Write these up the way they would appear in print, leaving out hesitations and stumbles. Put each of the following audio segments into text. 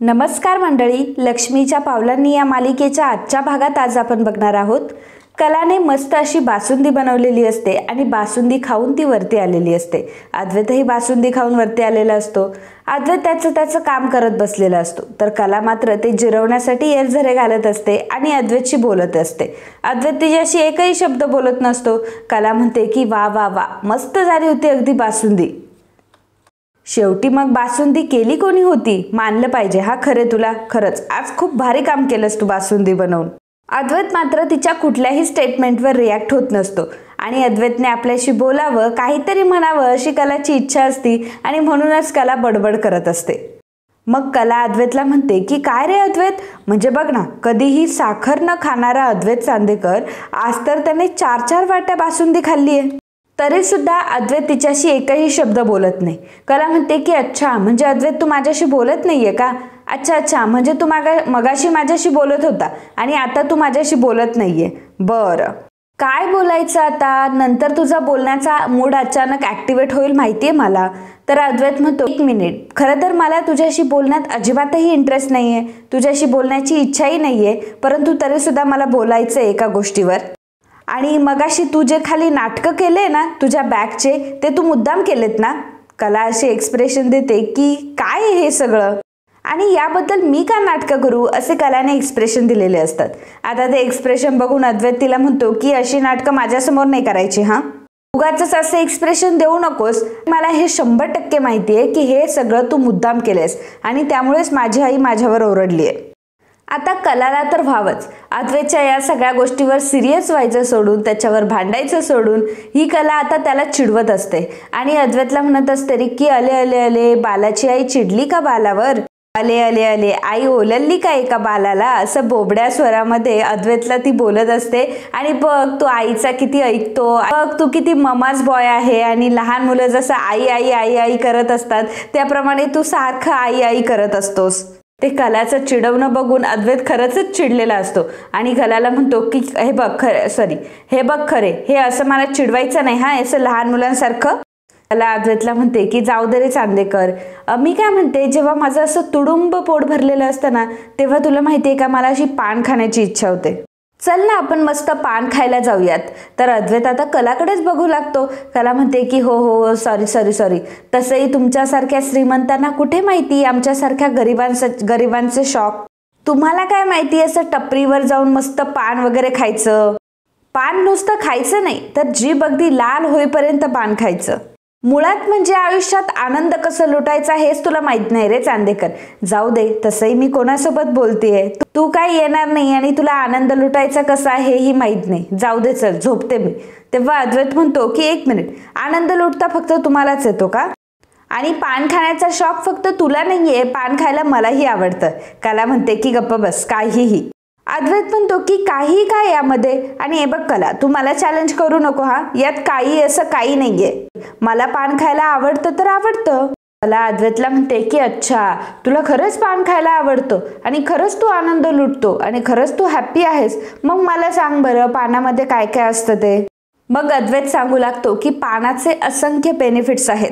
नमस्कार मंडळी, लक्ष्मीच्या पावलांनी या मालिकेच्या आजच्या भागात आज आपण बघणार आहोत. कलाने मस्त अशी बासुंदी बनवलेली असते आणि बासुंदी खाऊन ती वरती आलेली असते. अद्वैतही बासुंदी खाऊन वरती आलेला असतो. अद्वैत त्याचं काम करत बसलेला असतो, तर कला मात्र ते जिरवण्यासाठी एरझरे घालत असते आणि अद्वैतशी बोलत असते. अद्वैत तिच्याशी एकही शब्द बोलत नसतो. कला म्हणते की वा वा वा, मस्त झाली होती अगदी बासुंदी. शेवटी मग बासुंदी केली कोणी होती, मानलं पाहिजे हा. खरे तुला खरंच आज खूप भारी काम केलंस तू बासुंदी बनवून. अद्वैत मात्र तिच्या कुठल्याही स्टेटमेंटवर रिॲक्ट होत नसतो आणि अद्वैतने आपल्याशी बोलावं, काहीतरी म्हणावं अशी कलाची इच्छा असती आणि म्हणूनच कला बडबड करत असते. मग कला अद्वैतला म्हणते की काय रे अद्वैत, म्हणजे बघ ना, कधीही साखर न खाणारा अद्वैत चांदेकर आज तर त्याने 4-4 वाट्या बासुंदी खाल्ली आहे. तरी सुद्धा अद्वैत तिच्याशी एकही शब्द बोलत नाही. कला म्हणते की अच्छा, म्हणजे अद्वैत तू माझ्याशी बोलत नाहीये का? अच्छा, म्हणजे तू मगाशी माझ्याशी बोलत होता आणि आता तू माझ्याशी बोलत नाहीये. बरं, काय बोलायचं आता? नंतर तुझा बोलण्याचा मूड अचानक ॲक्टिवेट होईल माहितीये मला. तर अद्वैत म्हणतो, 1 मिनिट, खरं तर मला तुझ्याशी बोलण्यात अजिबातही इंटरेस्ट नाहीये, तुझ्याशी बोलण्याची इच्छाही नाहीये, परंतु तरी सुद्धा मला बोलायचं एका गोष्टीवर. आणि मगाशी तू जे खाली नाटकं केले ना तुझ्या बॅगचे, ते तू मुद्दाम केलेत ना? कला अशी एक्सप्रेशन देते की काय हे सगळं, आणि याबद्दल मी का नाटकं करू, असे कलाने एक्सप्रेशन दिलेले असतात. आता ते एक्सप्रेशन बघून अद्वैत तिला म्हणतो की अशी नाटकं माझ्यासमोर नाही करायची हा. उगाच असे एक्सप्रेशन देऊ नकोस. मला हे 100% माहिती आहे की हे सगळं तू मुद्दाम केलेस आणि त्यामुळेच माझी आई माझ्यावर ओरडली आहे. आता कलाला तर व्हावंच. अद्वैतच्या या सगळ्या गोष्टीवर सिरियस व्हायचं सोडून, त्याच्यावर भांडायचं सोडून, ही कला आता त्याला चिडवत असते आणि अद्वैतला म्हणत असते की अले अले अले, बालाची आई चिडली का बालावर? अले अले अले, आई ओललली का एका बालाला? असं बोबड्या स्वरामध्ये अद्वैतला ती बोलत असते. आणि बघ तू आईचा किती ऐकतो, बघ तू किती ममाज बॉय आहे, आणि लहान मुलं जसं आई आई आई आई करत असतात त्याप्रमाणे तू सारखं आई आई करत असतोस. ते कलाचं चिडवणं बघून अद्वैत खरंच चिडलेला असतो आणि कलाला म्हणतो की हे बघ खरे, हे असं मला चिडवायचं नाही हा, असं लहान मुलांसारखं. कला अद्वैतला म्हणते की जाऊ दे रे चांदेकर, मी काय म्हणते, जेव्हा माझं असं तुडुंब पोट भरलेलं असतं ना, तेव्हा तुला माहिती आहे का, मला अशी पान खाण्याची इच्छा होते. चल ना आपण मस्त पान खायला जाऊयात. तर अद्वैत आता कलाकडेच बघू लागतो. कला म्हणते की हो सॉरी, तसंही तुमच्यासारख्या श्रीमंतांना कुठे माहिती आमच्यासारख्या गरिबांचे शॉक. तुम्हाला काय माहिती असं टपरीवर जाऊन मस्त पान वगैरे खायचं. पान नुसतं खायचं नाही, तर जीभ अगदी लाल होईपर्यंत पान खायचं. मुळात म्हणजे आयुष्यात आनंद कसं लुटायचा हेच तुला माहित नाही रे चांदेकर. जाऊ दे, तसंही मी कोणासोबत बोलतेय, तू काय येणार नाही आणि तुला आनंद लुटायचा कसा हेही माहित नाही. जाऊ दे, चल झोपते मी. तेव्हा अद्वैत म्हणतो की 1 मिनिट, आनंद लुटता फक्त तुम्हालाच येतो का? आणि पान खाण्याचा शॉक फक्त तुला नाहीये, पान खायला मलाही आवडतं. कला म्हणते की गप्प बस, काहीही. अद्वैत म्हणतो की काही काय यामध्ये? आणि हे बघ कला, तू मला चॅलेंज करू नको हा, यात काही असं काही नाहीये. मला पान खायला आवडतं तर आवडतं. कला अद्वैतला म्हणते की अच्छा, तुला खरंच पान खायला आवडतं आणि खरंच तू आनंद लुटतो आणि खरंच तू हॅप्पी आहेस, मग मला सांग बरं, पानामध्ये काय काय असतं ते. मग अद्वैत सांगू लागतो की पानाचे असंख्य बेनिफिट्स आहेत.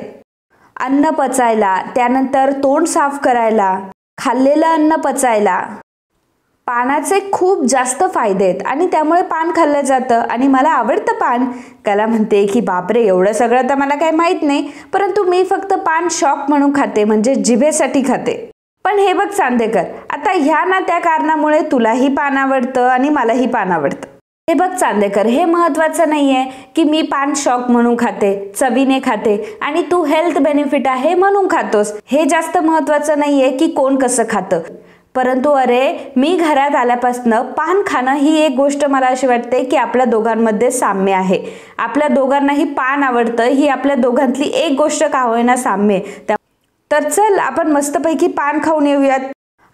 अन्न पचायला, त्यानंतर तोंड साफ करायला, खाल्लेलं अन्न पचायला, पानाचे खूप जास्त फायदे आहेत आणि त्यामुळे पान खाल्लं जातं आणि मला आवडतं पान. कला म्हणते की बापरे, एवढं सगळं तर मला काही माहीत नाही, परंतु मी फक्त पान शॉक म्हणून खाते, म्हणजे जिभेसाठी खाते. पण हे बघ चांदेकर, आता ह्या ना त्या कारणामुळे तुलाही पान आवडतं आणि मलाही पान आवडतं. हे बघ चांदेकर, हे महत्त्वाचं नाही आहे की मी पान शॉक म्हणून खाते, चवीने खाते, आणि तू हेल्थ बेनिफिट आहे म्हणून खातोस. हे जास्त महत्त्वाचं नाही आहे की कोण कसं खातं. परंतु अरे, मी घरात आल्यापासनं पान खाणं ही एक गोष्ट मला अशी वाटते की आपल्या दोघांमध्ये साम्य आहे. आपल्या दोघांनाही पान आवडतं, ही आपल्या दोघांतली एक गोष्ट का होईना साम्य आहे. तर चल आपण मस्तपैकी पान खाऊन येऊयात.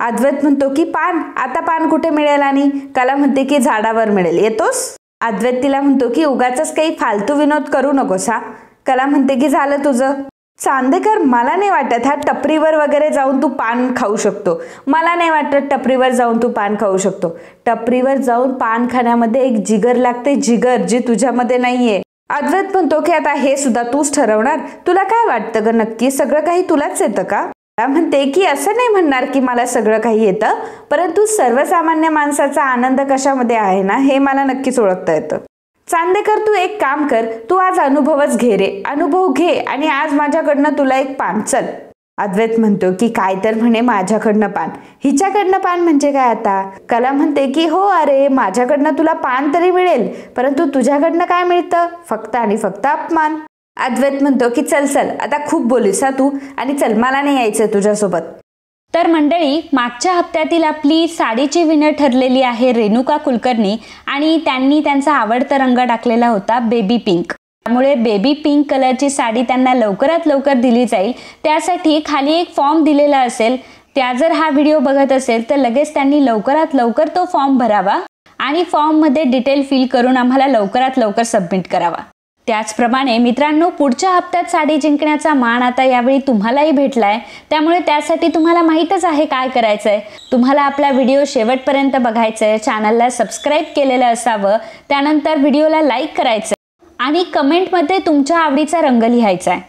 अद्वैत म्हणतो की आता पान कुठे मिळेल? आणि कला म्हणते की झाडावर मिळेल, येतोस? अद्वैत तिला म्हणतो की उगाचच काही फालतू विनोद करू नकोस हा. कला म्हणते की झालं तुझं. चांदेकर, मला नाही वाटत हा टपरीवर वगैरे जाऊन तू पान खाऊ शकतो. मला नाही वाटत टपरीवर जाऊन तू पान खाऊ शकतो. टपरीवर जाऊन पान खाण्यामध्ये एक जिगर लागते, जिगर, जी तुझ्यामध्ये नाहीये. अद्वैत म्हणतो की आता हे सुद्धा तूच ठरवणार. तुला काय वाटतं ग, नक्की सगळं काही तुलाच येतं का? कला म्हणते की असं नाही म्हणणार की मला सगळं काही येतं, परंतु सर्वसामान्य माणसाचा आनंद कशामध्ये आहे ना हे मला नक्कीच ओळखता येतं. चांदेकर तू एक काम कर, तू आज अनुभवच घे रे, अनुभव घे आणि आज माझ्याकडनं तुला एक पान. चल. अद्वैत म्हणतो की काय तर म्हणे माझ्याकडनं पान, हिच्याकडनं पान म्हणजे काय आता. कला म्हणते की हो अरे माझ्याकडनं तुला पान तरी मिळेल, परंतु तुझ्याकडनं काय मिळतं, फक्त आणि फक्त अपमान. अद्वैत म्हणतो की चल चल आता खूप बोलीस हा तू, आणि चल मला नाही यायचं तुझ्यासोबत. तर मंडळी, मागच्या हप्त्यातील आपली साडीची विनर ठरलेली आहे रेणुका कुलकर्णी, आणि त्यांनी त्यांचा आवडता रंग टाकलेला होता बेबी पिंक. त्यामुळे बेबी पिंक कलरची साडी त्यांना लवकरात लवकर दिली जाईल. त्यासाठी खाली एक फॉर्म दिलेला असेल, त्या जर हा व्हिडिओ बघत असेल तर लगेच त्यांनी लवकरात लवकर तो फॉर्म भरावा आणि फॉर्ममध्ये डिटेल फिल करून आम्हाला लवकरात लवकर सबमिट करावा. त्याचप्रमाणे मित्रांनो, पुढच्या हप्त्यात साडी जिंकण्याचा मान आता यावेळी तुम्हालाही भेटलाय. त्यामुळे त्यासाठी तुम्हाला माहीतच आहे काय करायचंय. तुम्हाला आपला व्हिडिओ शेवटपर्यंत बघायचंय, चॅनलला सबस्क्राईब केलेलं असावं, त्यानंतर व्हिडिओला लाईक करायचंय आणि कमेंटमध्ये तुमच्या आवडीचा रंग लिहायचा आहे.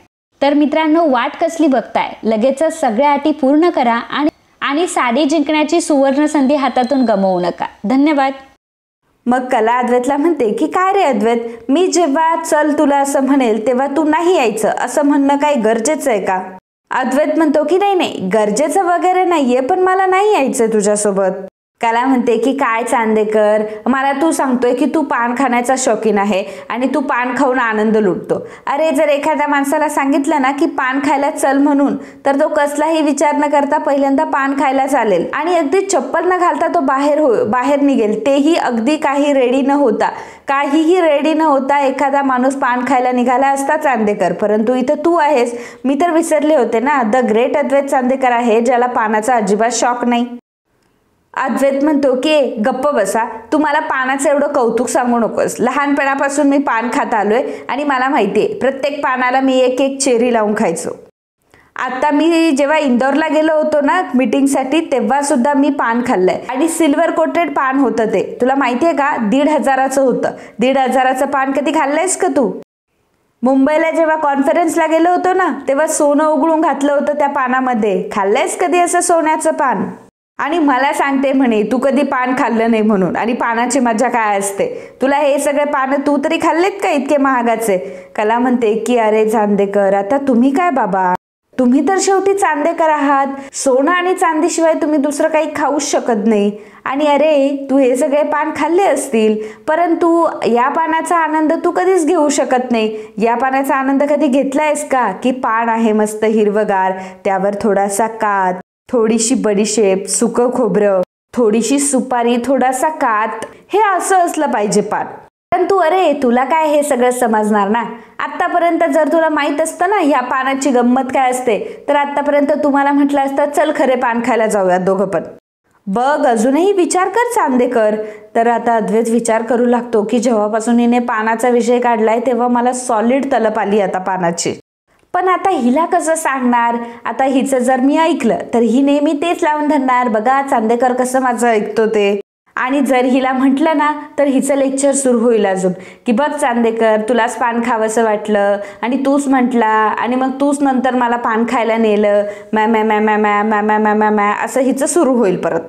तर मित्रांनो, वाट कसली बघताय, लगेचच सगळ्या अटी पूर्ण करा आणि साडी जिंकण्याची सुवर्ण संधी हातातून गमावू नका. धन्यवाद. मग कला अद्वैतला म्हणते की काय रे अद्वैत, मी जेव्हा चल तुला असं म्हणेल तेव्हा तू नाही यायचं असं म्हणणं काही गरजेचं आहे का. अद्वैत म्हणतो की नाही नाही गरजेचं वगैरे नाहीये, पण मला नाही यायचं तुझ्यासोबत. कला म्हणते की काय चांदेकर, मला तू सांगतोय की तू पान खाण्याचा शौकीन आहे आणि तू पान खाऊन आनंद लुटतो. अरे जर एखाद्या माणसाला सांगितलं ना की पान खायला चल म्हणून, तर तो कसलाही विचार न करता पहिल्यांदा पान खायला चालेल आणि अगदी चप्पल न घालता तो बाहेर निघेल, तेही अगदी काहीही रेडी न होता एखादा माणूस पान खायला निघाला असता चांदेकर. परंतु इथं तू आहेस, मी तर विसरले होते ना, द ग्रेट अद्वैत चांदेकर आहे ज्याला पानाचा अजिबात शॉक नाही. अद्वैत म्हणतो की गप्प बसा, तू मला पानाचं एवढं कौतुक सांगू नकोस. लहानपणापासून मी पान खात आलोय आणि मला माहितीये प्रत्येक पानाला मी एक एक चेरी लावून खायचो. आता मी जेव्हा इंदोरला गेलो होतो ना मीटिंगसाठी, तेव्हा सुद्धा मी पान खाल्लंय आणि सिल्वर कोटेड पान होतं ते. तुला माहितीये का, 1,500चं होतं. 1,500चं पान कधी खाल्लंयस का तू. मुंबईला जेव्हा कॉन्फरन्सला गेलो होतो ना, तेव्हा सोनं उघडून घातलं होतं त्या पानामध्ये. खाल्लंयस कधी असं सोन्याचं पान. आणि मला सांगते म्हणे तू कधी पान खाल्लं नाही म्हणून, आणि पानाची मजा काय असते. तुला हे सगळे पानं तू तरी खाल्लेत का इतके महागाचे. कला म्हणते की अरे चांदेकर, आता तुम्ही काय बाबा, तुम्ही तर शेवटी चांदेकर आहात. सोनं आणि चांदीशिवाय तुम्ही दुसरं काही खाऊच शकत नाही. आणि अरे तू हे सगळे पान खाल्ले असतील, परंतु या पानाचा आनंद तू कधीच घेऊ शकत नाही. या पानाचा आनंद कधी घेतलायस का, की पान आहे मस्त हिरवगार, त्यावर थोडासा कात, थोडीशी बडीशेप, सुकं खोबरं, थोडीशी सुपारी, थोडासा कात, हे असं असलं पाहिजे पान. परंतु अरे तुला काय हे सगळं समजणार ना. आतापर्यंत जर तुला माहित असतं ना ह्या पानाची गंमत काय असते, तर आतापर्यंत तुम्हाला म्हटलं असतं चल खरे पान खायला जाऊयात दोघं पण. बघ अजूनही विचार कर चांदेकर. तर आता अद्वैत विचार करू लागतो की जेव्हापासून हिने पानाचा विषय काढलाय तेव्हा मला सॉलिड तलप आली आता पानाची. पण आता हिला कसं सांगणार. आता हिचं जर मी ऐकलं तर ही नेहमी तेच लावून धरणार, बघा चांदेकर कसं माझं ऐकतो ते. आणि जर हिला म्हटलं ना तर हिचं लेक्चर सुरू होईल अजून, की बघ चांदेकर तुलाच पान खावंसं वाटलं आणि तूच म्हटला आणि मग तूच नंतर मला पान खायला नेलं, मॅ मॅ मॅ मॅ मॅ मॅ मॅ मॅ मॅ मॅ असं हिचं सुरू होईल परत.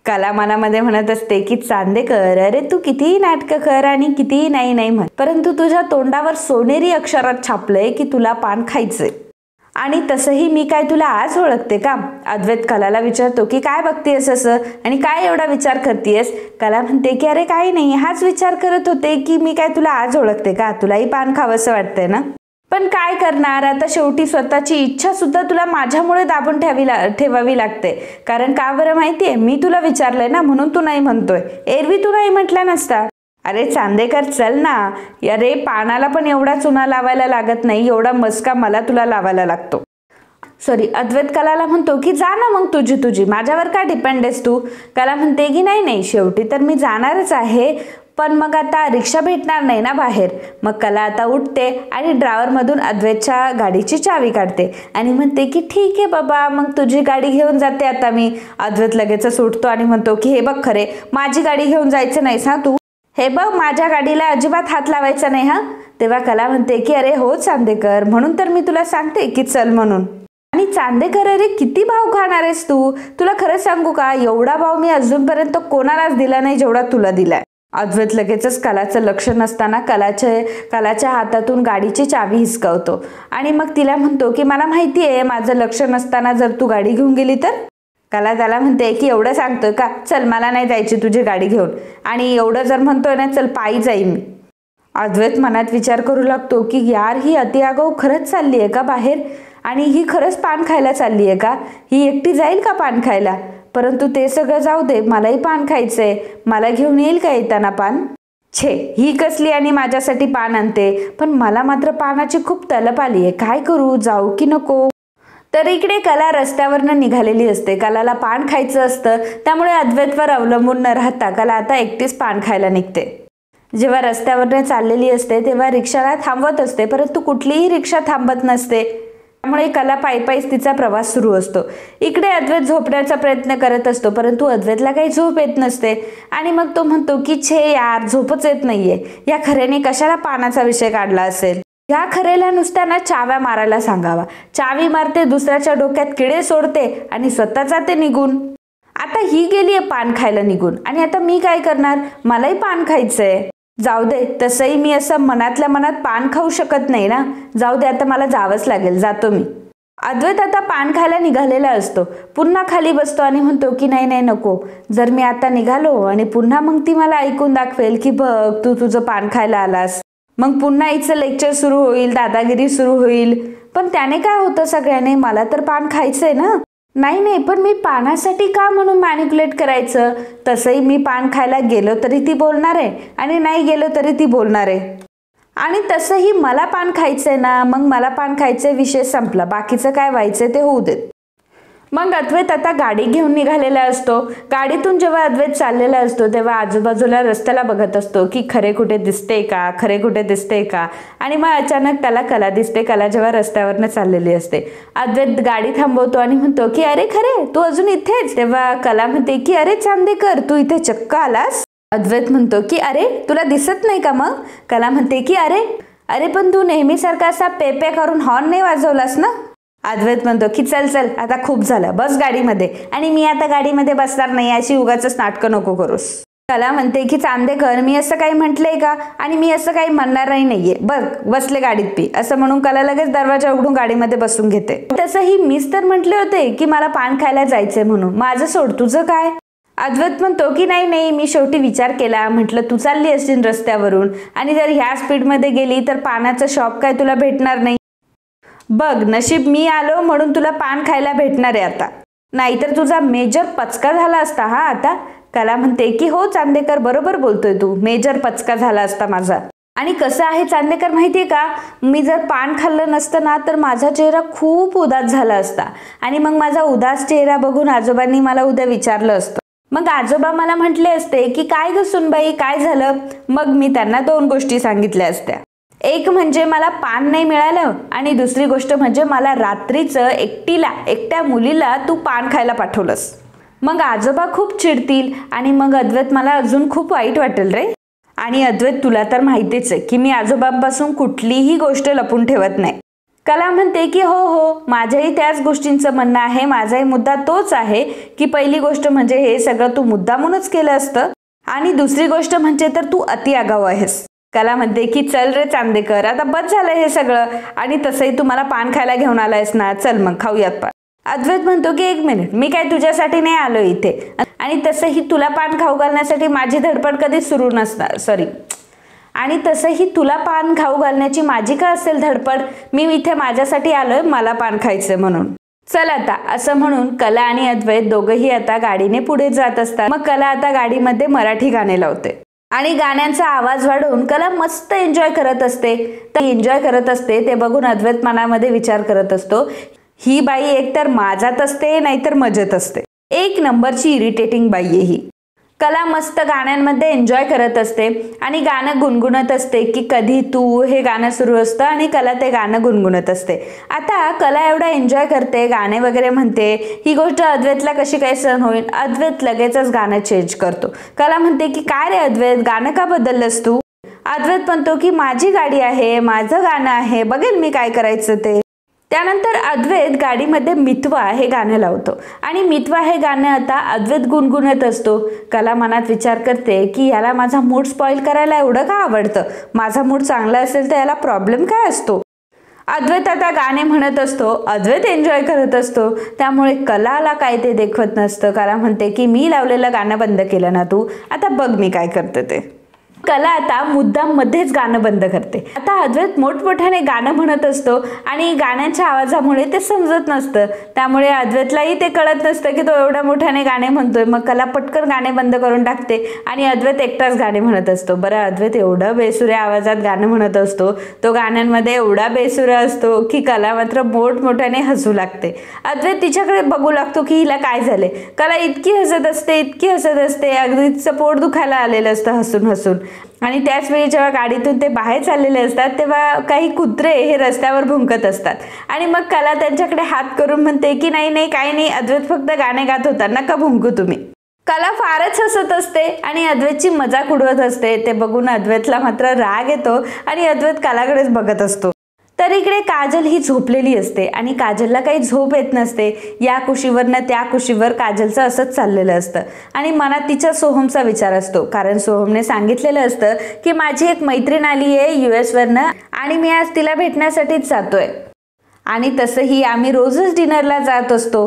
कला मनामध्ये म्हणत असते की चांदेकर अरे तू कितीही नाटकं कर आणि कितीही नाही नाही म्हण, परंतु तुझ्या तोंडावर सोनेरी अक्षरात छापलंय की तुला पान खायचंय. आणि तसंही मी काय तुला आज ओळखते का. अद्वैत कलाला विचारतो की काय बघतेस असं आणि काय एवढा विचार करतेस. कला म्हणते की अरे काही नाही, हाच विचार करत होते की मी काय तुला आज ओळखते का, तुलाही पान खावंसं वाटतंय ना. पण काय करणार, आता शेवटी स्वतःची इच्छा सुद्धा तुला माझ्यामुळे दाबून ठेवावी लागते. कारण का बरं माहितीये, मी तुला विचारलंय ना म्हणून तू नाही म्हणतोय, एरवी तू नाही म्हटला नसता. अरे चांदेकर चल ना, अरे पानाला पण एवढा चुना लावायला लागत नाही, एवढा मस्का मला तुला लावायला लागतो. सॉरी, अद्वैत कलाला म्हणतो की जा ना मग तुझी, माझ्यावर का डिपेंड आहेस तू. कला म्हणते की नाही शेवटी तर मी जाणारच आहे, पण मग आता रिक्षा भेटणार नाही ना बाहेर. मग कला आता उठते आणि ड्रायव्हरमधून अद्वैतच्या गाडीची चावी काढते आणि म्हणते की ठीक आहे बाबा, मग तुझी गाडी घेऊन जाते आता मी. अद्वैत लगेचच उठतो आणि म्हणतो की हे बघ खरे, माझी गाडी घेऊन जायचं नाहीस हा तू, हे बघ माझ्या गाडीला अजिबात हात लावायचा नाही हा. तेव्हा कला म्हणते की अरे हो चांदेकर, म्हणून तर मी तुला सांगते की चल म्हणून. आणि चांदेकर, अरे किती भाव खाणार आहेस तू? तुला खरं सांगू का, एवढा भाव मी अजूनपर्यंत कोणालाच दिला नाही जेवढा तुला दिलाय. अद्वैत लगेचच कलाचं लक्ष नसताना कलाच्या हातातून गाडीची चावी हिसकावतो आणि मग तिला म्हणतो की मला माहिती आहे माझं लक्ष नसताना जर तू गाडी घेऊन गेली तर. कला त्याला म्हणते की एवढं सांगतोय का, चल मला नाही जायची तुझी गाडी घेऊन, आणि एवढं जर म्हणतोय ना चल पायी जाईन मी. अद्वैत मनात विचार करू लागतो की यार ही अति आगाऊ खरंच चालली आहे का बाहेर, आणि ही खरंच पान खायला चालली आहे का, ही एकटी जाईल का पान खायला. परंतु ते सगळं जाऊ दे, मलाही पान खायचंय, मला घेऊन येईल का येताना पान. छे, ही कसली आणि माझ्यासाठी पान आणते, पण मला मात्र पानाची खूप तलप आली आहे, काय करू, जाऊ की नको. तर इकडे कला रस्त्यावरनं निघालेली असते. कलाला पान खायचं असतं, त्यामुळे अद्वैतवर अवलंबून न राहता कला आता एकटीच पान खायला निघते. जेव्हा रस्त्यावरनं चाललेली असते तेव्हा रिक्षाला थांबवत असते, परंतु कुठलीही रिक्षा थांबत नसते. त्यामुळे कला पायीच तिचा प्रवास सुरू असतो. इकडे अद्वैत झोपण्याचा प्रयत्न करत असतो, परंतु अद्वैतला काही झोप येत नसते आणि मग तो म्हणतो की छे यार, झोपच येत नाहीये, या खऱ्याने कशाला पानाचा विषय काढला असेल. या खरेला नुसत्याना चाव्या मारायला सांगावा. चावी मारते, दुसऱ्याच्या डोक्यात किडे सोडते आणि स्वतः जाते निघून. आता ही गेलीये पान खायला निघून, आणि आता मी काय करणार, मलाही पान खायचंय. जाऊ दे, तसंही मी असं मनातल्या मनात पान खाऊ शकत नाही ना, जाऊ दे आता मला जावंच लागेल, जातो मी. अद्वैत आता पान खायला निघालेला असतो. पुन्हा खाली बसतो आणि म्हणतो की नाही नको, जर मी आता निघालो आणि पुन्हा मग ती मला ऐकून दाखवेल की बघ तू तुझं पान खायला आलास, मग पुन्हा हिचं लेक्चर सुरू होईल, दादागिरी सुरू होईल. पण त्याने काय होतं, सगळ्याने मला तर पान खायचंय ना. नाही, पण मी पानासाठी का म्हणून मॅनिप्युलेट करायचं. तसंही मी पान खायला गेलो तरी ती बोलणार आहे आणि नाही गेलो तरी ती बोलणार आहे, आणि तसंही मला पान खायचंय ना, मग मला पान खायचे, विषय संपला, बाकीचं काय व्हायचंय ते होऊ देत. मग अद्वैत आता गाडी घेऊन निघालेला असतो. गाडीतून जेव्हा अद्वैत चाललेला असतो तेव्हा आजूबाजूला रस्त्याला बघत असतो की खरे कुठे दिसते का, आणि मग अचानक त्याला कला दिसते. कला जेव्हा रस्त्यावरनं चाललेली असते, अद्वैत गाडी थांबवतो आणि म्हणतो की अरे खरे तू अजून इथेच. तेव्हा कला म्हणते की अरे चांदेकर, तू इथे चक्क आलास. अद्वैत म्हणतो की अरे तुला दिसत नाही का मग. कला म्हणते की अरे पण तू नेहमीसारखा असा पे करून हॉर्न नाही वाजवलास ना. अद्वैत म्हणतो की चल आता खूप झालं, बस गाडीमध्ये, आणि मी आता गाडीमध्ये बसणार नाही, अशी उगाचच नाटकं नको करूस. कला म्हणते की चांदेकर, मी असं काही म्हटलंय का, आणि मी असं काही म्हणणारही नाहीये, बघ बसले गाडीत पी, असं म्हणून कला लगेच दरवाजा उघडून गाडीमध्ये बसून घेते. तसंही मीच तर म्हटले होते की मला पान खायला जायचंय म्हणून, माझं सोड, तुझं काय. अद्वैत म्हणतो की नाही, मी शेवटी विचार केला, म्हटलं तू चालली असशील रस्त्यावरून आणि जर ह्या स्पीडमध्ये गेली तर पानाचं शॉप काय तुला भेटणार नाही. बघ नशीब मी आलो म्हणून तुला पान खायला भेटणार आहे आता, नाहीतर तुझा मेजर पचका झाला असता हा आता. कला म्हणते की हो चांदेकर, बरोबर बोलतोय तू, मेजर पचका झाला असता माझा. आणि कसं आहे चांदेकर माहितीये का, मी जर पान खाल्लं नसतं ना तर माझा चेहरा खूप उदास झाला असता, आणि मग माझा उदास चेहरा बघून आजोबांनी मला उद्या विचारलं असतं. मग आजोबा मला म्हटले असते की काय ग सुनबाई काय झालं. मग मी त्यांना 2 गोष्टी सांगितल्या असत्या. एक म्हणजे मला पान नाही मिळालं, आणि दुसरी गोष्ट म्हणजे मला रात्रीचं एकट्या मुलीला तू पान खायला पाठवलंस. मग आजोबा खूप चिडतील आणि मग अद्वैत मला अजून खूप वाईट वाटेल रे. आणि अद्वैत तुला तर माहितीच आहे की मी आजोबांपासून कुठलीही गोष्ट लपून ठेवत नाही. कला म्हणते की हो माझ्याही त्याच गोष्टींचं म्हणणं आहे, माझाही मुद्दा तोच आहे की पहिली गोष्ट म्हणजे हे सगळं तू मुद्दामूनच केलं असतं, आणि दुसरी गोष्ट म्हणजे तर तू अति आगाऊ आहेस. कला म्हणते की चल रे चांदेकर, आता बस झालं हे सगळं, आणि तसंही तू मला पान खायला घेऊन आलायस ना, चल मग खाऊयात पान. अद्वैत म्हणतो की 1 मिनिट, मी काय तुझ्यासाठी नाही आलो इथे, आणि तसंही तुला पान खाऊ घालण्यासाठी माझी धडपड कधीच सुरू नसणार, आणि तसंही तुला पान खाऊ घालण्याची माझी का असेल धडपड, मी इथे माझ्यासाठी आलोय, मला पान खायचं म्हणून. चल आता, असं म्हणून कला आणि अद्वैत दोघंही आता गाडीने पुढे जात असतात. मग कला आता गाडीमध्ये मराठी गाणे लावते आणि गाण्यांचा आवाज वाढवून कला मस्त एन्जॉय करत असते. ते बघून अद्वैत मनामध्ये विचार करत असतो, ही बाई एकतर माझ्यात असते नाहीतर मजेत असते, 1 नंबरची इरिटेटिंग बाई आहे ही. कला मस्त गाण्यांमध्ये एन्जॉय करत असते आणि गाणं गुणगुणत असते की कधी तू हे गाणं सुरू असतं आणि कला ते गाणं गुणगुणत असते. आता कला एवढा एन्जॉय करते, गाणे वगैरे म्हणते, ही गोष्ट अद्वैतला कशी काय सहन होईल. अद्वैत लगेचच गाणं चेंज करतो. कला म्हणते की काय रे अद्वैत, गाणं का बदललंस तू. अद्वैत म्हणतो की माझी गाडी आहे, माझं गाणं आहे, बघेल मी काय करायचं ते. त्यानंतर अद्वैत गाडीमध्ये मितवा हे गाणं लावतो आणि मितवा हे गाणं आता अद्वैत गुणगुणत असतो. कला मनात विचार करते की याला माझा मूड स्पॉइल करायला एवढं का आवडतं, माझा मूड चांगला असेल तर याला प्रॉब्लेम काय असतो. अद्वैत आता गाणे म्हणत असतो, अद्वैत एन्जॉय करत असतो, त्यामुळे कलाला काय ते देखवत नसतं. कला म्हणते की मी लावलेलं गाणं बंद केलं ना तू, आता बघ मी काय करते ते. कला आता मुद्दाम मध्येच गाणं बंद करते. आता अद्वैत मोठमोठ्याने गाणं म्हणत असतो आणि गाण्याच्या आवाजामुळे ते समजत नसतं, त्यामुळे अद्वैतलाही ते कळत नसतं की तो एवढ्या मोठ्याने गाणे म्हणतोय. मग कला पटकन गाणे बंद करून टाकते आणि अद्वैत एकटाच गाणे म्हणत असतो. बरं, अद्वैत एवढं बेसुऱ्या आवाजात गाणं म्हणत असतो, तो गाण्यांमध्ये एवढा बेसुरा असतो की कला मात्र मोठमोठ्याने हसू लागते. अद्वैत तिच्याकडे बघू लागतो की हिला काय झाले. कला इतकी हसत असते, अगदी तिचं पोट दुखायला आलेलं असतं हसून हसून. आणि त्याच वेळी जेव्हा गाडीतून ते बाहेर चाललेले असतात तेव्हा काही कुत्रे हे रस्त्यावर भुंकत असतात आणि मग कला त्यांच्याकडे हात करून म्हणते की नाही काही नाही, अद्वैत फक्त गाणे गात होता, नका भुंकू तुम्ही. कला फारच हसत असते आणि अद्वैतची मजाक उडवत असते. ते बघून अद्वैतला मात्र राग येतो आणि अद्वैत कलाकडेच बघत असतो. तर इकडे काजल ही झोपलेली असते आणि काजलला काही झोप येत नसते. या कुशीवरनं त्या कुशीवर काजलचं असंच चाललेलं असतं आणि मनात तिच्या सोहमचा विचार असतो, कारण सोहमने सांगितलेलं असतं की माझी एक मैत्रीण आली आहे US वरनं आणि मी आज तिला भेटण्यासाठीच जातोय आणि तसंही आम्ही रोजच डिनरला जात असतो.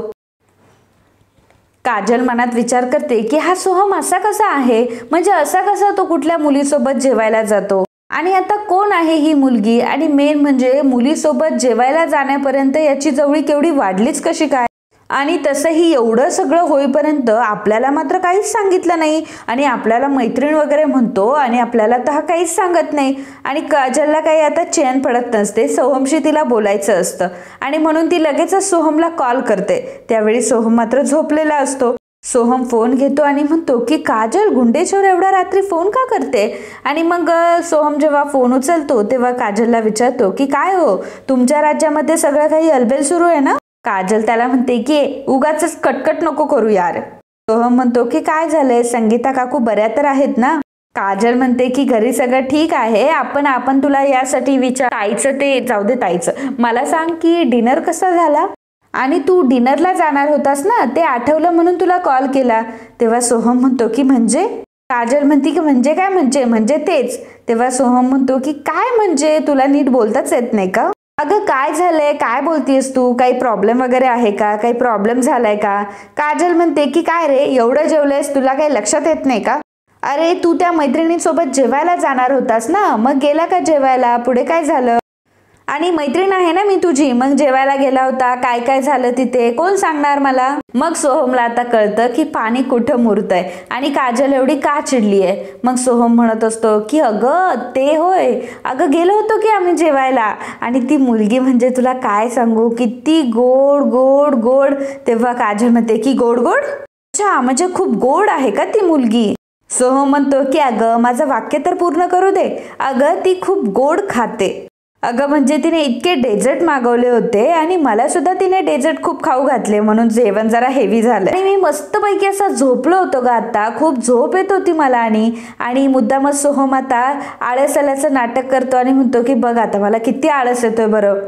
काजल मनात विचार करते की हा सोहम असा कसा आहे, म्हणजे असा कसा तो कुठल्या मुलीसोबत जेवायला जातो आणि आता कोण आहे ही मुलगी, आणि मेन म्हणजे मुलीसोबत जेवायला जाण्यापर्यंत याची जवळीक एवढी वाढलीच कशी काय. आणि तसंही एवढं सगळं होईपर्यंत आपल्याला मात्र काहीच सांगितलं नाही आणि आपल्याला मैत्रीण वगैरे म्हणतो आणि आपल्याला तर हा काहीच सांगत नाही. आणि काजलला काही आता चैन पडत नसते, सोहमशी तिला बोलायचं असतं आणि म्हणून ती लगेचच सोहमला कॉल करते. त्यावेळी सोहम मात्र झोपलेला असतो. सोहम फोन घेतो आणि म्हणतो की काजल गुंडेश्वर एवढ्या रात्री फोन का करते. आणि मग सोहम जेव्हा फोन उचलतो तेव्हा काजलला विचारतो की काय हो, तुमच्या राज्यामध्ये सगळं काही अलबेल सुरू आहे ना. काजल त्याला म्हणते की उगाच कटकट नको करू यार. सोहम म्हणतो की काय झालंय, संगीता काकू बऱ्या तर आहेत ना. काजल म्हणते की घरी सगळं ठीक आहे, आपण तुला यासाठी ताईचं ते जाऊ दे, ताईचं मला सांग की डिनर कसा झाला आणि तू डिनरला जाणार होतास ना, ते आठवलं म्हणून तुला कॉल केला. तेव्हा सोहम म्हणतो की म्हणजे. काजल म्हणते की म्हणजे काय, म्हणजे तेच. तेव्हा सोहम म्हणतो की काय म्हणजे, तुला नीट बोलताच येत नाही का. अगं काय झालंय, काय बोलतीयस तू, काही प्रॉब्लेम वगैरे आहे का, काही प्रॉब्लेम झालाय का. काजल म्हणते की काय रे, एवढं जेवलंयस, तुला काही लक्षात येत नाही का. अरे तू त्या मैत्रिणींसोबत जेवायला जाणार होतास ना, मग गेला का जेवायला, पुढे काय झालं. आणि मैत्रीण आहे ना मी तुझी, मग जेवायला गेला होता, काय काय झालं तिथे कोण सांगणार मला. मग सोहमला आता कळतं की पाणी कुठं मुरतंय आणि काजल एवढी का चिडली आहे. मग सोहम म्हणत असतो की अगं ते होय, अगं गेलो होतो की आम्ही जेवायला आणि ती मुलगी म्हणजे तुला काय सांगू, किती गोड गोड गोड. तेव्हा काजल म्हणते की गोड गोड, अच्छा म्हणजे खूप गोड आहे का ती मुलगी. सोहम म्हणतो की अगं माझं वाक्य तर पूर्ण करू दे. अगं ती खूप गोड खाते. अगं म्हणजे तिने इतके डेझर्ट मागवले होते आणि मला सुद्धा तिने डेझर्ट खूप खाऊ घातले, म्हणून जेवण जरा हेवी झालं आणि मी मस्तपैकी असा झोपलो होतो ग, आता खूप झोप येत होती मला. आणि मुद्दामच सोहम आता आळस आल्याचं नाटक करतो आणि म्हणतो की बघ आता मला किती आळस येतोय, बरं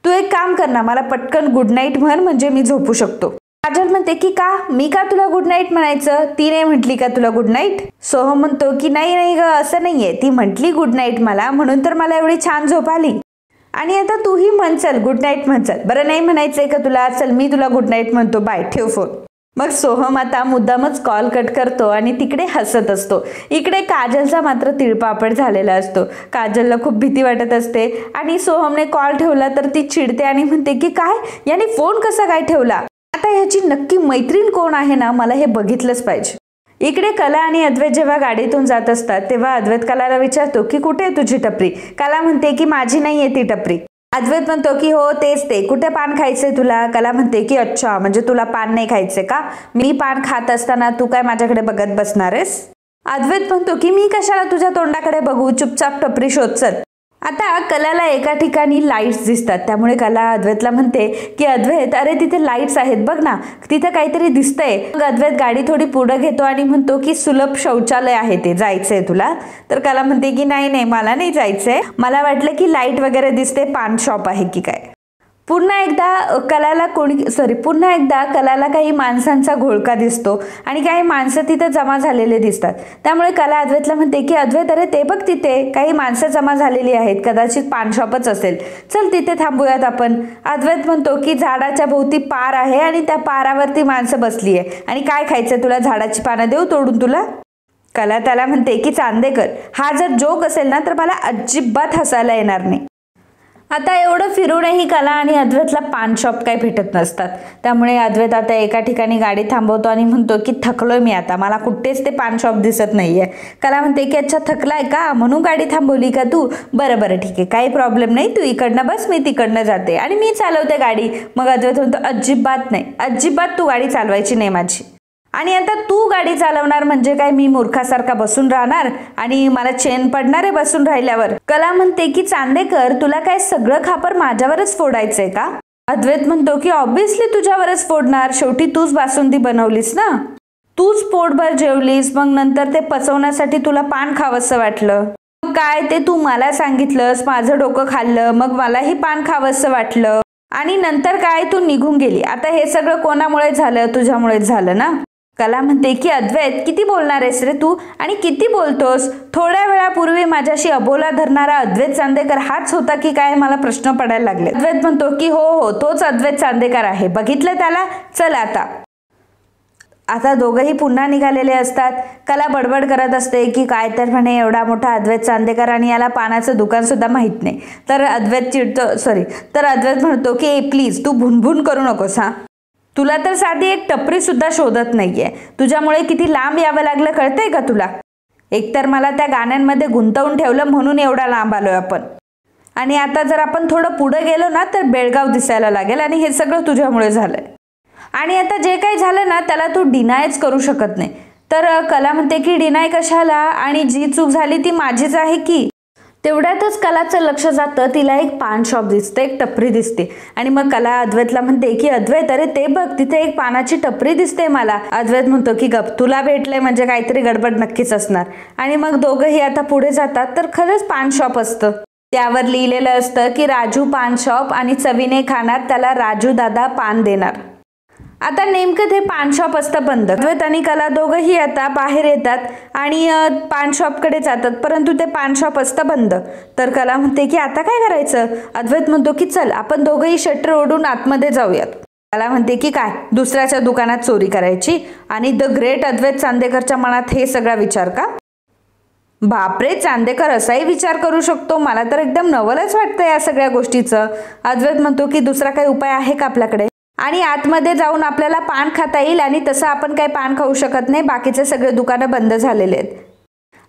तू एक काम कर ना, मला पटकन गुड नाईट म्हण म्हणजे मी झोपू शकतो. काजल म्हणते की का, मी का तुला गुड नाईट म्हणायचं, ती नाही म्हटली का तुला गुड नाईट. सोहम म्हणतो की नाही ग, असं नाहीये, ती म्हटली गुड नाईट मला, म्हणून तर मला एवढी छान झोप आली. आणि आता तूही म्हण चल, गुड नाईट म्हण चल. बरं नाही म्हणायचंय का तुला, चल मी तुला गुड नाईट म्हणतो, बाय, ठेव फोन. मग सोहम आता मुद्दामच कॉल कट करतो आणि तिकडे हसत असतो. इकडे काजलचा मात्र तिळपापड झालेला असतो. काजलला खूप भीती वाटत असते आणि सोहमने कॉल ठेवला तर ती चिडते आणि म्हणते की काय, याने फोन कसा काय ठेवला, आता ह्याची नक्की मैत्रीण कोण आहे ना, मला हे बघितलंच पाहिजे. इकडे कला आणि अद्वैत जेव्हा गाडीतून जात असतात तेव्हा अद्वैत कलाला विचारतो की कुठे आहे तुझी टपरी. कला म्हणते की माझी नाहीये ती टपरी. अद्वैत म्हणतो की हो तेच ते, कुठे पान खायचंय तुला. कला म्हणते की अच्छा म्हणजे तुला पान नाही खायचंय का, मी पान खात असताना तू काय माझ्याकडे बघत बसणार आहेस. अद्वैत म्हणतो की मी कशाला तुझ्या तोंडाकडे बघू, चुपचाप टपरी शोध चल. आता कलाला एका ठिकाणी लाईट्स दिसतात, त्यामुळे कला अद्वैतला म्हणते की अद्वैत अरे तिथे लाईट्स आहेत बघ ना, तिथे काहीतरी दिसतंय. मग अद्वैत गाडी थोडी पुढे घेतो आणि म्हणतो की सुलभ शौचालय आहे ते, जायचंय तुला. तर कला म्हणते की नाही मला नाही जायचंय, मला वाटलं की लाईट वगैरे दिसते, पान शॉप आहे की काय. पुन्हा एकदा कलाला काही माणसांचा घोळका दिसतो आणि काही माणसं तिथे जमा झालेले दिसतात. त्यामुळे कला अद्वैतला म्हणते की अद्वैत, अरे ते बघ, तिथे काही माणसं जमा झालेली आहेत, कदाचित पान शॉपच असेल, चल तिथे थांबूयात आपण. अद्वैत म्हणतो की झाडाच्या भोवती पार आहे आणि त्या पारावरती माणसं बसली आहे आणि काय खायचं तुला, झाडाची पानं देऊ तोडून तुला. कला त्याला म्हणते की चांदेकर, हा जर जोक असेल ना तर मला अजिबात हसायला येणार नाही. आता एवढं फिरूनही कला आणि अद्वैतला पान शॉप काही भेटत नसतात. त्यामुळे अद्वैत आता एका ठिकाणी गाडी थांबवतो आणि म्हणतो की थकलोय मी आता, मला कुठेच ते पान शॉप दिसत नाहीये. कला म्हणते की अच्छा थकलाय का, म्हणून गाडी थांबवली का तू, बरं ठीक आहे, काही प्रॉब्लेम नाही, तू इकडनं बस, मी तिकडनं जाते आणि मी चालवते गाडी. मग अद्वैत म्हणतो अजिबात नाही, अजिबात तू गाडी चालवायची नाही माझी. आणि आता तू गाडी चालवणार म्हणजे काय, मी मूर्खासारखा बसून राहणार आणि मला चेन पडणार आहे बसून राहिल्यावर. कला म्हणते की चांदेकर, तुला काय सगळं खापर माझ्यावरच फोडायचंय का. अद्वैत म्हणतो की ऑब्व्हियसली तुझ्यावरच फोडणार, शेवटी तूच बासुंदी बनवलीस ना, तूच पोटभर जेवलीस, मग नंतर ते पचवण्यासाठी तुला पान खावंसं वाटलं. मग काय ते तू मला सांगितलंस, माझं डोकं खाल्लं, मग मलाही पान खावंसं वाटलं आणि नंतर काय तू निघून गेली. आता हे सगळं कोणामुळे झालं, तुझ्यामुळेच झालं ना. कला म्हणते की अद्वैत, किती बोलणार आहेस रे तू आणि किती बोलतोस. थोड्या वेळापूर्वी माझ्याशी अबोला धरणारा अद्वैत चांदेकर हाच होता की काय, मला प्रश्न पडायला लागले. अद्वैत म्हणतो की हो, तोच अद्वैत चांदेकर आहे, बघितलं त्याला, चल आता दोघंही पुन्हा निघालेले असतात. कला बडबड करत असते की काय तर म्हणे एवढा मोठा अद्वैत चांदेकर आणि याला पानाचं दुकान सुद्धा माहित नाही. तर अद्वैत म्हणतो की प्लीज तू भुनभुन करू नकोस हा, तुला तर साधी एक टपरी सुद्धा शोधत नाहीये, तुझ्यामुळे किती लांब यावं लागलं कळतंय का तुला. एकतर मला त्या गाण्यांमध्ये गुंतवून ठेवलं म्हणून एवढा लांब आलोय आपण, आणि आता जर आपण थोडं पुढे गेलो ना तर बेळगाव दिसायला लागेल आणि हे सगळं तुझ्यामुळे झालंय. आणि आता जे काही झालं ना त्याला तू डिनायच करू शकत नाही. तर कला म्हणते की डिनाय कशाला, आणि जी चूक झाली ती माझीच आहे की. तेवढ्यातच कलाचं लक्ष जातं, तिला एक पान शॉप दिसते, एक टपरी दिसते आणि मग कला अद्वैतला म्हणते की अद्वैत, अरे ते बघ, तिथे एक पानाची टपरी दिसते मला. अद्वैत म्हणतो की गप, तुला भेटलंय म्हणजे काहीतरी गडबड नक्कीच असणार. आणि मग दोघंही आता पुढे जातात तर खरंच पान शॉप असतं. त्यावर लिहिलेलं असतं की राजू पान शॉप आणि चवीने खाणार त्याला राजू दादा पान देणार. आता नेमकं ते पान शॉप असतं बंद. अद्वैत आणि कला दोघंही आता बाहेर येतात आणि पान शॉपकडे जातात, परंतु ते पान शॉप असतं बंद. तर कला म्हणते की आता काय करायचं. अद्वैत म्हणतो की चल आपण दोघंही शटर ओढून आतमध्ये जाऊयात. कला म्हणते की काय, दुसऱ्याच्या दुकानात चोरी करायची, आणि द ग्रेट अद्वैत चांदेकरच्या मनात हे सगळा विचार का. बापरे, चांदेकर असाही विचार करू शकतो, मला तर एकदम नवलच वाटतं या सगळ्या गोष्टीचं. अद्वैत म्हणतो की दुसरा काही उपाय आहे का आपल्याकडे, आणि आतमध्ये जाऊन आपल्याला पान खाता येईल, आणि तसं आपण काही पान खाऊ शकत नाही, बाकीचे सगळे दुकानं बंद झालेले आहेत.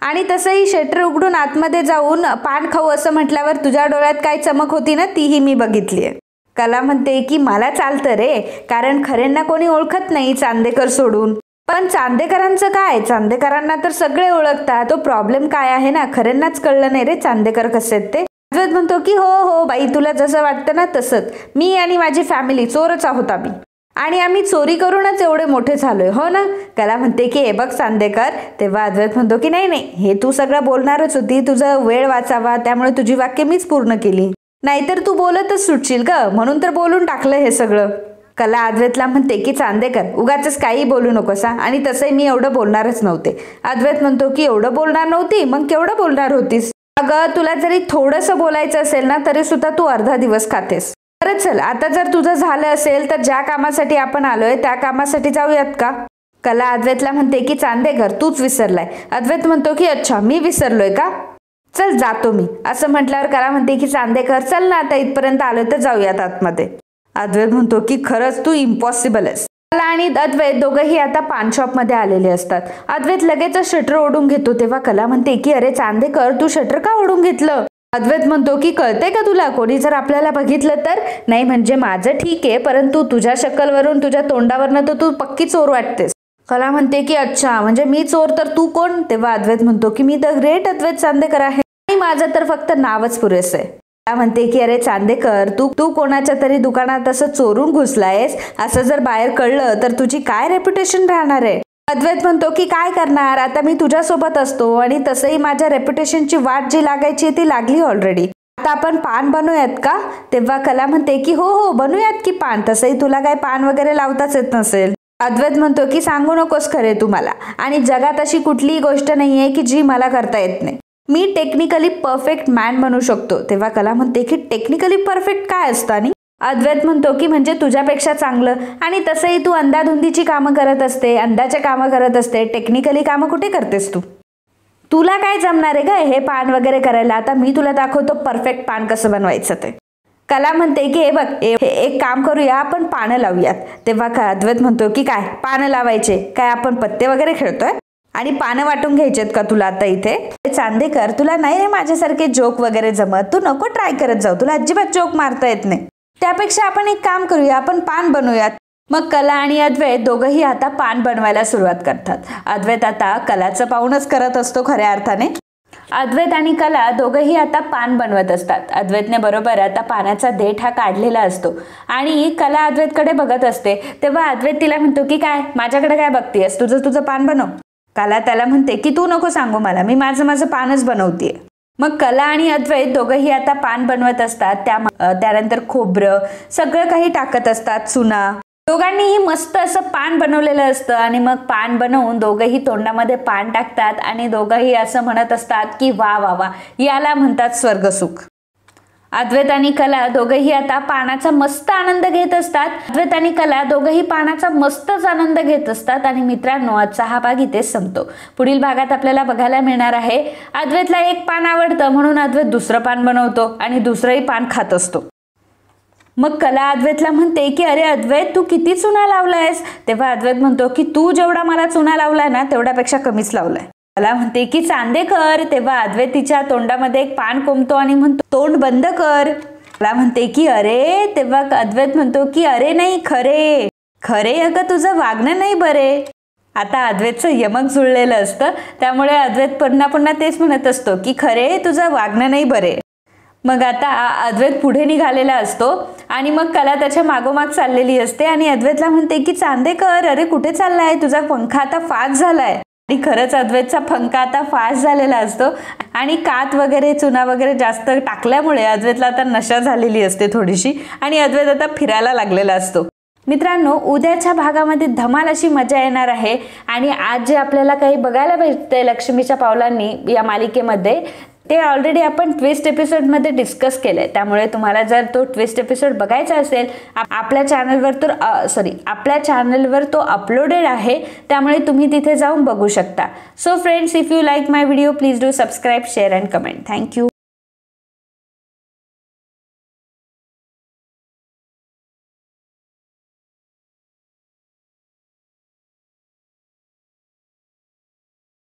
आणि तसंही शटर उघडून आतमध्ये जाऊन पान खाऊ असं म्हटल्यावर तुझ्या डोळ्यात काय चमक होती ना, तीही मी बघितली आहे. कला म्हणते की मला चालतं रे, कारण खऱ्यांना कोणी ओळखत नाही चांदेकर सोडून. पण चांदेकरांचं काय, चांदेकरांना तर सगळे ओळखतात. तो प्रॉब्लेम काय आहे ना, खऱ्यांनाच कळलं नाही रे चांदेकर कसे आहेत ते. अद्वैत म्हणतो की हो बाई, तुला जसं वाटतं ना तसंच, मी आणि माझी फॅमिली चोरच आहोत आम्ही, आणि आम्ही चोरी करूनच एवढे मोठे झालोय, हो ना. कला म्हणते की हे बघ चांदेकर. तेव्हा अद्वैत म्हणतो की नाही, हे तू सगळं बोलणारच होती, तुझा वेळ वाचावा त्यामुळे तुझी वाक्य मीच पूर्ण केली, नाहीतर तू बोलतच सुटशील का, म्हणून तर बोलून टाकलं हे सगळं. कला अद्वैतला म्हणते की चांदेकर, उगाच काही बोलू नकोस, आणि तसंही मी एवढं बोलणारच नव्हते. अद्वैत म्हणतो की एवढं बोलणार नव्हती, मग केवढं बोलणार होतीस. अगं तुला जरी थोडंसं बोलायचं असेल ना तरी सुद्धा तू अर्धा दिवस खातेस. बरं चल, आता जर तुझं झालं असेल तर ज्या कामासाठी आपण आलोय त्या कामासाठी जाऊयात का. कला अद्वैतला म्हणते की चांदेकर, तूच विसरलाय. अद्वैत म्हणतो की अच्छा, मी विसरलोय का, चल जातो मी. असं म्हटल्यावर कला म्हणते की चांदेकर चल ना, आता इथपर्यंत आलोय तर जाऊयात आतमध्ये. अद्वैत म्हणतो की खरंच तू इम्पॉसिबल आहेस. कला आणि अद्वैत दोघंही आता पान शॉप मध्ये आलेले असतात. अद्वैत लगेच शटर ओढून घेतो, तेव्हा कला म्हणते की अरे चांदेकर, तू शटर का ओढून घेतलं. अद्वैत म्हणतो की कळते का तुला, कोणी जर आपल्याला बघितलं तर. नाही म्हणजे माझं ठीक आहे, परंतु तुझ्या शक्कलवरून, तुझ्या तोंडावरनं तर तू पक्की चोर वाटतेस. कला म्हणते की अच्छा, म्हणजे मी चोर तर तू कोण. तेव्हा अद्वैत म्हणतो की मी द ग्रेट अद्वैत चांदेकर आहे, आणि माझं तर फक्त नावच पुरेसं आहे. कला म्हणते की अरे चांदेकर, तू कोणाच्या तरी दुकानात असं चोरून घुसलायस, असं जर बाहेर कळलं तर तुझी काय रेप्युटेशन राहणार आहे. अद्वैत म्हणतो की काय करणार, आता मी तुझ्यासोबत असतो, आणि तसंही माझ्या रेप्युटेशनची वाट जी लागायची ती लागली ऑलरेडी. आता आपण पान बनवूयात का? तेव्हा कला म्हणते की हो हो बनवूयात की पान, तसंही तुला काय पान वगैरे लावताच येत नसेल. अद्वैत म्हणतो की सांगू नकोस खरे तू मला, आणि जगात अशी कुठलीही गोष्ट नाहीये की जी मला करता येत नाही. मी टेक्निकली परफेक्ट मॅन बनू शकतो. तेव्हा कला म्हणते की टेक्निकली परफेक्ट काय असतं? आणि अद्वैत म्हणतो की म्हणजे तुझ्यापेक्षा चांगलं, आणि तसंही तू अंधाधुंदीची कामं करत असते, अंधाचे कामं करत असते, टेक्निकली कामं कुठे करतेस तू? तुला काय जमणार आहे का हे पान वगैरे करायला? आता मी तुला दाखवतो परफेक्ट पान कसं बनवायचं ते. कला म्हणते की हे बघ, एक काम करूया, आपण पानं लावूयात. तेव्हा अद्वैत म्हणतो की काय पानं लावायचे? काय आपण पत्ते वगैरे खेळतोय? आणि पानं वाटून घ्यायचेत का तुला आता इथे? चांदेकर, तुला नाही रे माझ्यासारखे जोक वगैरे जमत, तू नको ट्राय करत जाऊ, तुला अजिबात जोक मारता येत नाही. त्यापेक्षा आपण एक काम करूया, आपण पान बनवूयात. मग कला आणि अद्वैत दोघंही आता पान बनवायला सुरुवात करतात. अद्वैत आता कलाचं पाहूनच करत असतो खऱ्या अर्थाने. अद्वैत आणि कला दोघंही आता पान बनवत असतात. अद्वैतने बरोबर आता पानाचा देठ हा काढलेला असतो आणि कला अद्वैतकडे बघत असते. तेव्हा अद्वैत तिला म्हणतो की काय माझ्याकडे काय बघतेस, तुझं पान बनव. कला त्याला म्हणते की तू नको सांगू मला, मी माझं पानच बनवतेय. मग कला आणि अद्वैत दोघंही आता पान बनवत असतात. त्यानंतर खोबरं सगळं काही टाकत असतात, चुना. दोघांनीही मस्त असं पान बनवलेलं असतं आणि मग पान बनवून दोघंही तोंडामध्ये पान टाकतात आणि दोघंही असं म्हणत असतात की वा वा वा, याला म्हणतात स्वर्गसुख. अद्वैत आणि कला दोघंही आता पानाचा मस्त आनंद घेत असतात. अद्वैत आणि कला दोघंही पानाचा मस्तच आनंद घेत असतात. आणि मित्रांनो, आजचा हा भाग इथेच संपतो. पुढील भागात आपल्याला बघायला मिळणार आहे अद्वैतला एक पान आवडतं म्हणून अद्वैत दुसरं पान बनवतो आणि दुसरंही पान खात असतो. मग कला अद्वैतला म्हणते की अरे अद्वैत, तू किती चुना लावलायस? तेव्हा अद्वैत म्हणतो की तू जेवढा मला चुना लावलाय ना तेवढ्यापेक्षा कमीच लावलाय. कला म्हणते की चांदेकर. तेव्हा अद्वैत तिच्या तोंडामध्ये एक पान कोंबतो आणि म्हणतो तोंड बंद कर. कला म्हणते की अरे. तेव्हा अद्वैत म्हणतो की अरे नाही, खरे खरे अगं तुझं वागणं नाही बरे. आता अद्वैतचं यमक जुळलेलं असतं, त्यामुळे अद्वैत पुन्हा तेच म्हणत असतो की खरे तुझं वागणं नाही बरे. मग आता अद्वैत पुढे निघालेला असतो आणि मग कला त्याच्या मागोमाग चाललेली असते आणि अद्वैतला म्हणते की चांदेकर, अरे कुठे चाललाय? तुझा पंखा आता फास्ट झालाय. आणि खरंच अद्वैतचा पंखा आता फास्ट झालेला असतो आणि कात वगैरे चुना वगैरे जास्त टाकल्यामुळे अद्वैतला आता नशा झालेली असते थोडीशी आणि अद्वैत आता फिरायला लागलेला असतो. मित्रांनो, उद्याच्या भागामध्ये धमाल अशी मजा येणार आहे. आणि आज जे आपल्याला काही बघायला भेटते लक्ष्मीच्या पावलांनी या मालिकेमध्ये, ते ऑलरेडी आपण ट्विस्ट एपिसोडमध्ये डिस्कस केलंय. त्यामुळे तुम्हाला जर तो ट्विस्ट एपिसोड बघायचा असेल आपल्या चॅनलवर तो अपलोडेड आहे, त्यामुळे तुम्ही तिथे जाऊन बघू शकता. So friends, if you like my video please do subscribe, share and comment. Thank you.